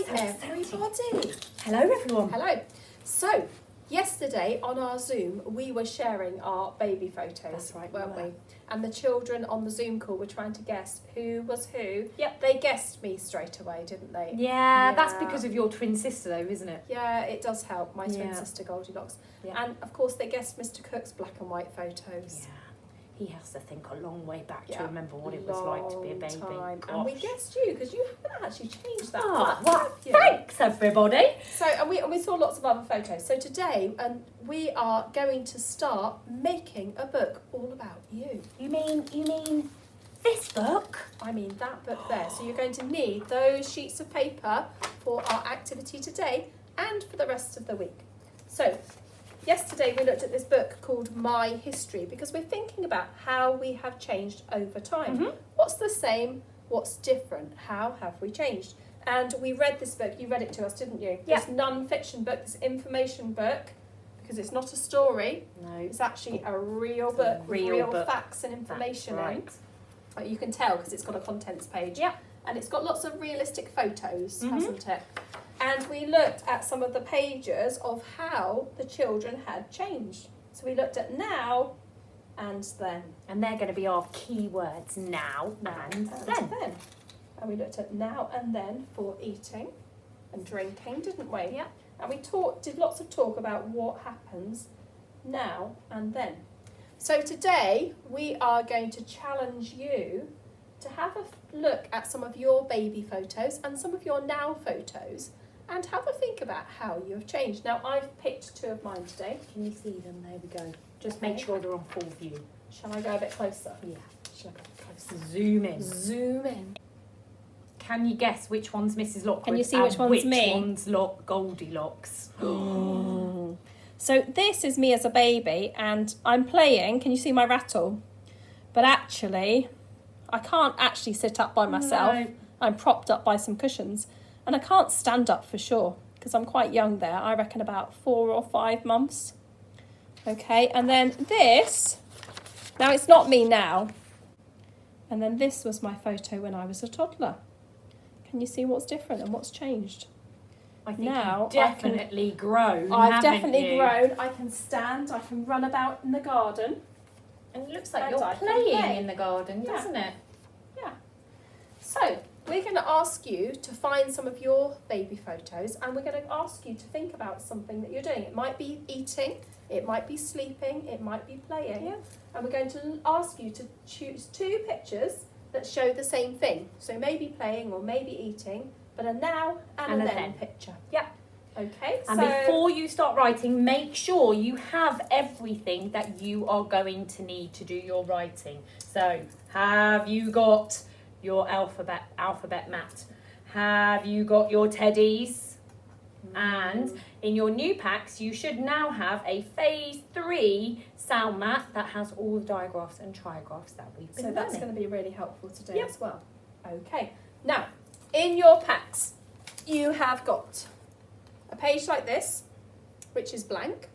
everybody. Hello, everyone. Hello. So, yesterday on our Zoom, we were sharing our baby photos, That's right, weren't we we? And the children on the Zoom call were trying to guess who was who. Yep. They guessed me straight away, didn't they? Yeah, that's Yeah. because of your twin sister, though, isn't it? Yeah, it does help. My twin Yeah. sister Goldilocks. Yeah. And of course, they guessed Mr. Cook's black and white photos. Yeah. He has to think a long way back Yeah, to remember what it was like to be a baby. Time. Gosh. And we guessed you because you haven't actually changed that Oh, much, well, have you? thanks, everybody. So, and we saw lots of other photos. So today, we are going to start making a book all about you. You mean this book? I mean that book there. So you're going to need those sheets of paper for our activity today and for the rest of the week. So, yesterday we looked at this book called My History because we're thinking about how we have changed over time. Mhm. What's the same? What's different? How have we changed? And we read this book. You read it to us, didn't you? Yeah. This non-fiction book, this information book, because it's not a story. No. It's actually a real It's a book with real real book. facts and information That's in. right. You can tell because it's got a contents page. Yeah. And it's got lots of realistic photos, Mhm. hasn't it? And we looked at some of the pages of how the children had changed. So we looked at now and then. And they're going to be our key words now and then. And we looked at now and then for eating and drinking, didn't we? Yeah. And we did lots of talk about what happens now and then. So today we are going to challenge you to have a look at some of your baby photos and some of your now photos and have a think about how you have changed. Now I've picked two of mine today. Can you see them? There we go. Just make Okay. sure they're on full view. Shall I go a bit closer? Yeah. Shall I go a bit closer? Zoom in. Zoom in. Can you guess which one's Mrs. Lockwood? Can you see and which one's me? Which one's Goldilocks? So this is me as a baby and I'm playing, can you see my rattle? But actually, I can't actually sit up by myself. No. I'm propped up by some cushions and I can't stand up for sure because I'm quite young there. I reckon about 4 or 5 months. Okay, and then this, now it's not me now. And then this was my photo when I was a toddler. Can you see what's different and what's changed? I think Now, you've definitely grown. I've haven't definitely you? grown. I can stand, I can run about in the garden. And it looks like And you're I can playing play. in the garden, Yeah. doesn't it? So, we're going to ask you to find some of your baby photos and we're going to ask you to think about something that you're doing. It might be eating, it might be sleeping, it might be playing. Yeah. And we're going to ask you to choose 2 pictures that show the same thing. So maybe playing or maybe eating, but a now and a then picture. Yeah. Okay, And before you start writing, make sure you have everything that you are going to need to do your writing. So, have you got your alphabet mat? Have you got your teddies? And in your new packs, you should now have a phase 3 sound mat that has all the digraphs and trigraphs that we've been So that's learning. going to be really helpful today Yep. as well. Okay, now in your packs you have got a page like this, which is blank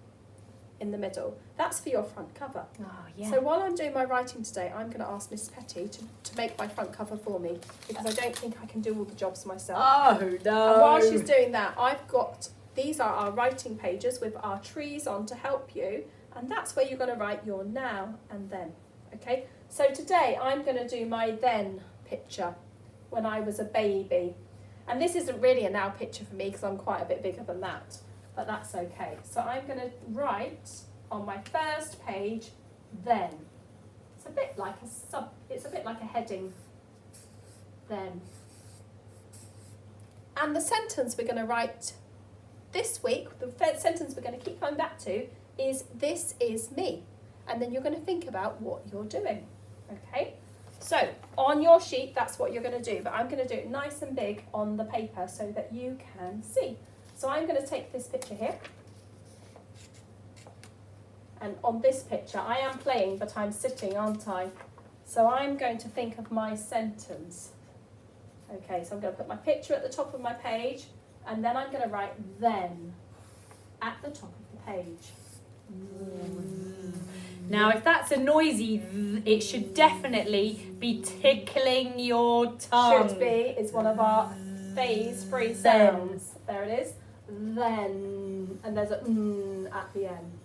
in the middle. That's for your front cover. Oh, yeah. So while I'm doing my writing today, I'm going to ask Miss Petty to make my front cover for me because I don't think I can do all the jobs myself. oh, no. And while she's doing that, I've got, these are our writing pages with our trees on to help you. And that's where you're going to write your now and then. Okay, so today I'm going to do my then picture when I was a baby. And this isn't really a now picture for me because I'm quite a bit bigger than that. But that's okay. So I'm going to write on my first page, then. It's a bit like a heading, then. And the sentence we're going to write this week, the sentence we're going to keep coming back to is, this is me. And then you're going to think about what you're doing, okay? So, on your sheet, that's what you're going to do, but I'm going to do it nice and big on the paper so that you can see. So I'm going to take this picture here. And on this picture, I am playing, but I'm sitting, aren't I? So I'm going to think of my sentence. Okay, so I'm going to put my picture at the top of my page, and then I'm going to write then at the top of the page. Now, if that's a noisy th, it should definitely be tickling your tongue. Should be is one of our Phase free Then. sounds. There it is. Then. And there's a at the end.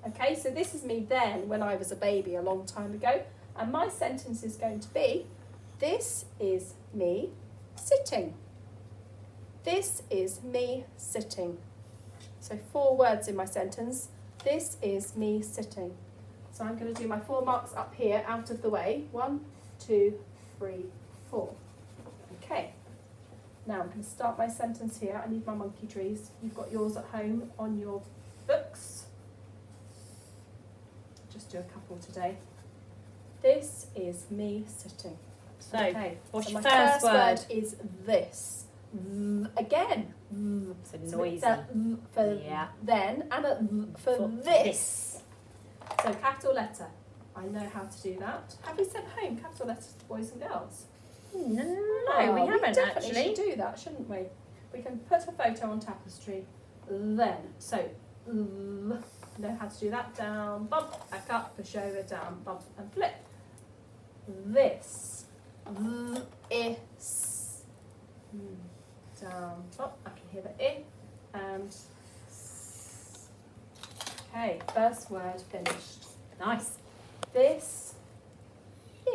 Okay, so this is me then when I was a baby a long time ago. And my sentence is going to be, this is me sitting. This is me sitting. So 4 words in my sentence. This is me sitting. So I'm going to do my 4 marks up here out of the way. 1, 2, 3, 4. Okay. Now I'm going to start my sentence here. I need my monkey trees. You've got yours at home on your books. Just do a couple today. This is me sitting. So, Okay. what's So your my first word? is this. Again. It's a noisy. For Yeah. then and a for this. So capital letter. I know how to do that. Have we sent home capital letters to boys and girls? No, Oh, we haven't definitely actually. should do that, shouldn't we? We can put a photo on tapestry. Then, so know how to do that. Down, bump, back up, push over, down, bump, and flip. This, is, down, bump. I can hear the I, and okay. First word finished. Nice. This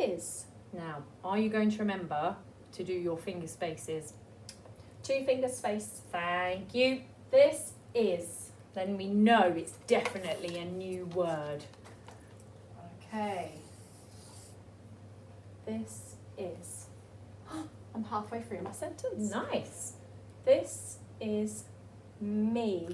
is. Now, are you going to remember to do your finger spaces? 2 finger space. Thank you. This is. Then we know it's definitely a new word. Okay. This is. I'm halfway through my sentence. Nice. This is me.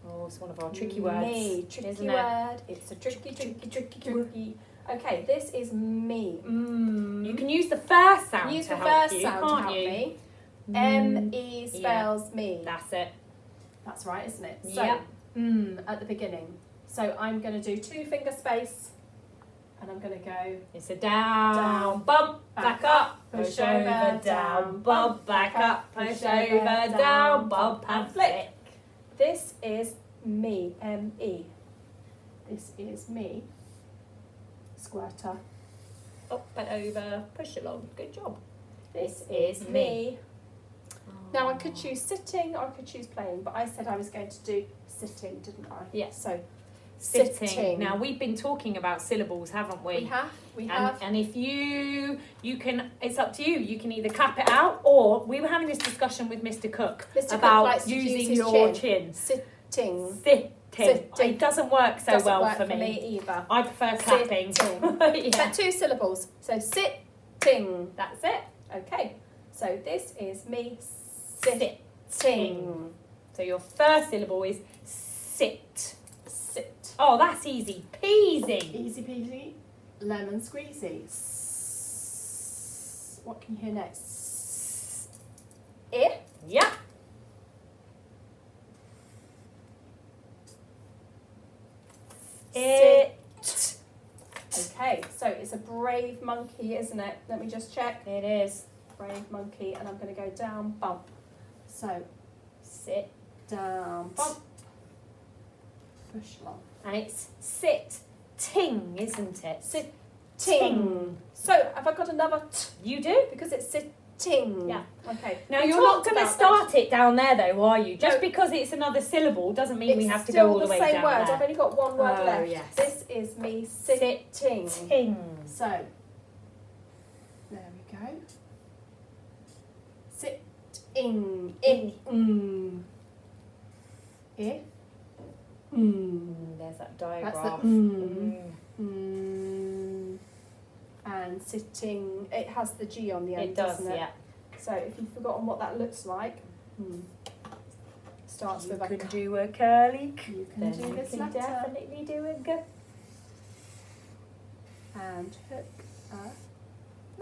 Oh, it's one of our tricky words. Me. Tricky isn't it? word. It's a tricky. Okay, this is me. You can use the first sound Use to the help first you, sound to can't help you? me. Mm. M-E spells me. That's it. That's right, isn't it? So, Yeah. at the beginning. So I'm going to do 2 finger space, and I'm going to go It's a down, Down, bump, back up, push push over, over, down, bump, back up, push over, down, bump, and flick. This is me, M-E. This is me. Squirter. Up and over, push along. Good job. This is is me. me. Now I could choose sitting or I could choose playing, but I said I was going to do sitting, didn't I? Yeah. So Sitting. Now we've been talking about syllables, haven't we? we have. And if you can, it's up to you. You can either cap it out, or we were having this discussion with Mr. Cook Mr. Cook about likes to use using his your chin. chin. Sitting. Sitting. Sitting. It doesn't work so Doesn't well work for for me. either. I prefer clapping. Sitting. Yeah. But 2 syllables. So sitting. That's it. Okay. So this is me Sitting. sitting. So your first syllable is sit. Sit. Oh, that's easy peasy. Easy peasy. Lemon squeezy. What can you hear next? I. Yeah. It. Okay, so it's a brave monkey, isn't it? Let me just check. It is. Brave monkey, and I'm going to go down, bump. So, Sit. down, bump. Push along. And it's sit-ting, isn't it? Ting. So, have I got another t? You do? Because it's sitting. Yeah. Okay. Now, We you're not talked going to about start it down there, though, are you? Just No. because it's another syllable doesn't mean It's we have to still go all the way same down word. I've there. only got 1 word Oh, left. yes. This is me sitting. Ting. So, there we go. Sitting. In. I. There's that That's diagraph. the and sitting. It has the G on the end, It does, doesn't it? yeah. So if you've forgotten what that looks like, starts You with a can K. do a curly. You can Then do you this can letter definitely do a go. and hook a.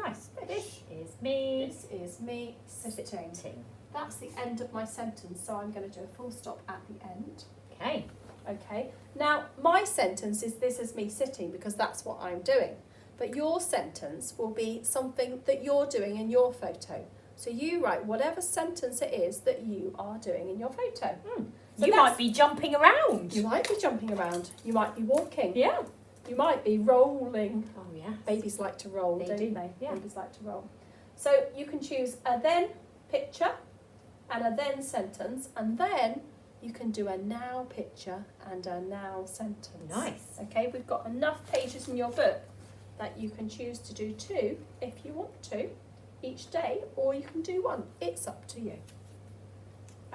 Nice. This is me. This is me sitting. Sitting. That's the end of my sentence, so I'm going to do a full stop at the end. Okay. Okay. Now, my sentence is this is me sitting because that's what I'm doing. But your sentence will be something that you're doing in your photo. So you write whatever sentence it is that you are doing in your photo. So You that's- might be jumping around. You might be jumping around. You might be walking. Yeah. You might be rolling. Oh, yeah. Babies like to roll, They don't do, they? yeah. Babies like to roll. So you can choose a then picture and a then sentence, and then you can do a now picture and a now sentence. Nice. Okay, we've got enough pages in your book that you can choose to do 2 if you want to each day, or you can do 1. It's up to you.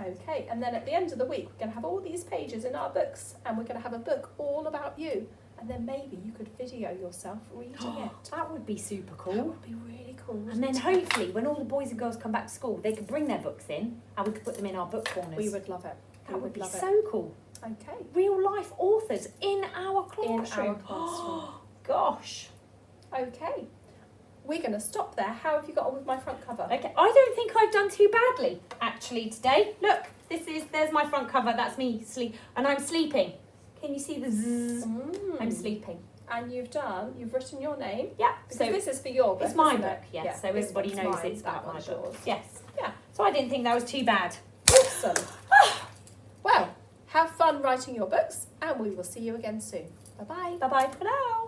Okay, and then at the end of the week, we're going to have all these pages in our books, and we're going to have a book all about you. And then maybe you could video yourself reading it. That would be super That cool. would be really cool. And then wouldn't it? hopefully when all the boys and girls come back to school, they could bring their books in and we could put them in our book corners. We would love it. That would be love it. so cool. Okay. Real life authors in our In classroom. our classroom. Gosh. Okay. We're going to stop there. How have you got on with my front cover? Okay, I don't think I've done too badly actually today. Look, there's my front cover. That's me and I'm sleeping. Can you see the zzz? I'm sleeping. And you've written your name. Yeah. Because So this is for your book. it's my isn't book. it? Yes. Yeah, So this everybody one's knows mine, it's that about my one's book. yours. Yes. Yeah. So I didn't think that was too bad. Awesome. Well, have fun writing your books, and we will see you again soon. Bye bye. Bye bye for now.